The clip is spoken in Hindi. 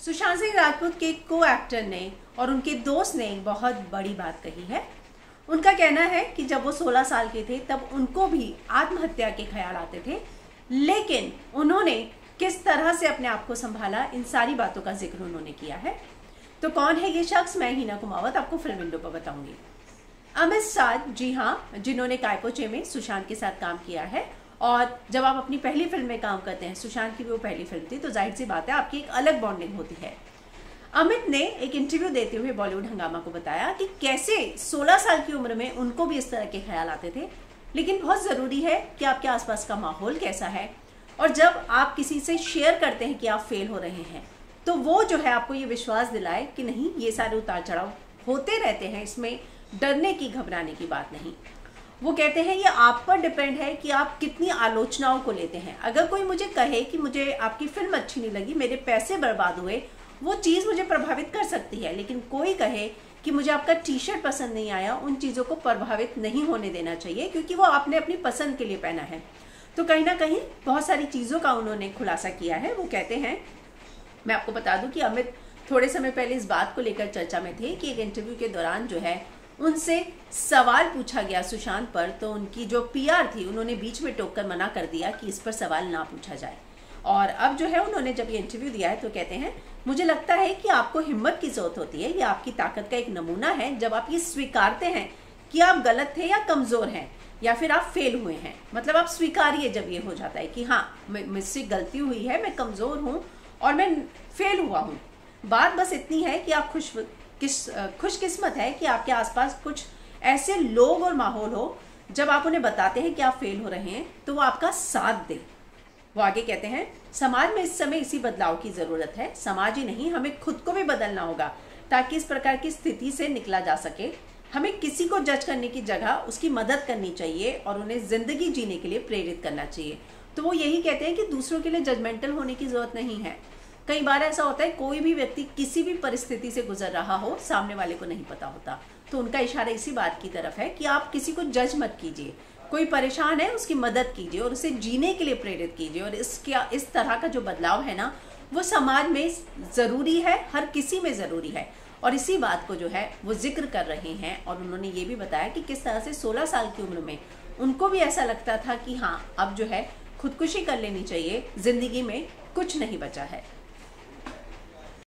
सुशांत सिंह राजपूत के को एक्टर ने और उनके दोस्त ने एक बहुत बड़ी बात कही है। उनका कहना है कि जब वो 16 साल के थे तब उनको भी आत्महत्या के ख्याल आते थे, लेकिन उन्होंने किस तरह से अपने आप को संभाला, इन सारी बातों का जिक्र उन्होंने किया है। तो कौन है ये शख्स, मैं हिना कुमावत आपको फिल्म विंडो पर बताऊंगी। अमित साध, जी हाँ, जिन्होंने कायपोचे में सुशांत के साथ काम किया है, और जब आप अपनी पहली फिल्म में काम करते हैं, सुशांत की भी वो पहली फिल्म थी, तो जाहिर सी बात है आपकी एक अलग बॉन्डिंग होती है। अमित ने एक इंटरव्यू देते हुए बॉलीवुड हंगामा को बताया कि कैसे 16 साल की उम्र में उनको भी इस तरह के ख्याल आते थे, लेकिन बहुत ज़रूरी है कि आपके आसपास का माहौल कैसा है, और जब आप किसी से शेयर करते हैं कि आप फेल हो रहे हैं तो वो जो है आपको ये विश्वास दिलाए कि नहीं, ये सारे उतार चढ़ाव होते रहते हैं, इसमें डरने की घबराने की बात नहीं। वो कहते हैं ये आप पर डिपेंड है कि आप कितनी आलोचनाओं को लेते हैं। अगर कोई मुझे कहे कि मुझे आपकी फिल्म अच्छी नहीं लगी, मेरे पैसे बर्बाद हुए, वो चीज़ मुझे प्रभावित कर सकती है, लेकिन कोई कहे कि मुझे आपका टी शर्ट पसंद नहीं आया, उन चीज़ों को प्रभावित नहीं होने देना चाहिए, क्योंकि वो आपने अपनी पसंद के लिए पहना है। तो कहीं ना कहीं बहुत सारी चीज़ों का उन्होंने खुलासा किया है। वो कहते हैं, मैं आपको बता दूं कि अमित थोड़े समय पहले इस बात को लेकर चर्चा में थे कि एक इंटरव्यू के दौरान जो है उनसे सवाल पूछा गया सुशांत पर, तो उनकी जो पीआर थी उन्होंने बीच में टोक कर मना कर दिया कि इस पर सवाल ना पूछा जाए। और अब जो है उन्होंने जब ये इंटरव्यू दिया है तो कहते हैं, मुझे लगता है कि आपको हिम्मत की जरूरत होती है, ये आपकी ताकत का एक नमूना है जब आप ये स्वीकारते हैं कि आप गलत थे या कमज़ोर हैं या फिर आप फेल हुए हैं। मतलब आप स्वीकारिए जब ये हो जाता है कि हाँ, मुझसे गलती हुई है, मैं कमज़ोर हूँ और मैं फेल हुआ हूँ। बात बस इतनी है कि आप खुशकिस्मत है कि आपके आसपास कुछ ऐसे लोग और माहौल हो, जब आप उन्हें बताते हैं कि आप फेल हो रहे हैं तो वो आपका साथ दे। वो आगे कहते हैं, समाज में इस समय इसी बदलाव की ज़रूरत है। समाज ही नहीं, हमें खुद को भी बदलना होगा ताकि इस प्रकार की स्थिति से निकला जा सके। हमें किसी को जज करने की जगह उसकी मदद करनी चाहिए और उन्हें ज़िंदगी जीने के लिए प्रेरित करना चाहिए। तो वो यही कहते हैं कि दूसरों के लिए जजमेंटल होने की ज़रूरत नहीं है। कई बार ऐसा होता है, कोई भी व्यक्ति किसी भी परिस्थिति से गुजर रहा हो, सामने वाले को नहीं पता होता, तो उनका इशारा इसी बात की तरफ है कि आप किसी को जज मत कीजिए। कोई परेशान है, उसकी मदद कीजिए और उसे जीने के लिए प्रेरित कीजिए। और इस तरह का जो बदलाव है ना, वो समाज में ज़रूरी है, हर किसी में ज़रूरी है। और इसी बात को जो है वो जिक्र कर रहे हैं। और उन्होंने ये भी बताया कि किस तरह से 16 साल की उम्र में उनको भी ऐसा लगता था कि हाँ, अब जो है खुदकुशी कर लेनी चाहिए, ज़िंदगी में कुछ नहीं बचा है।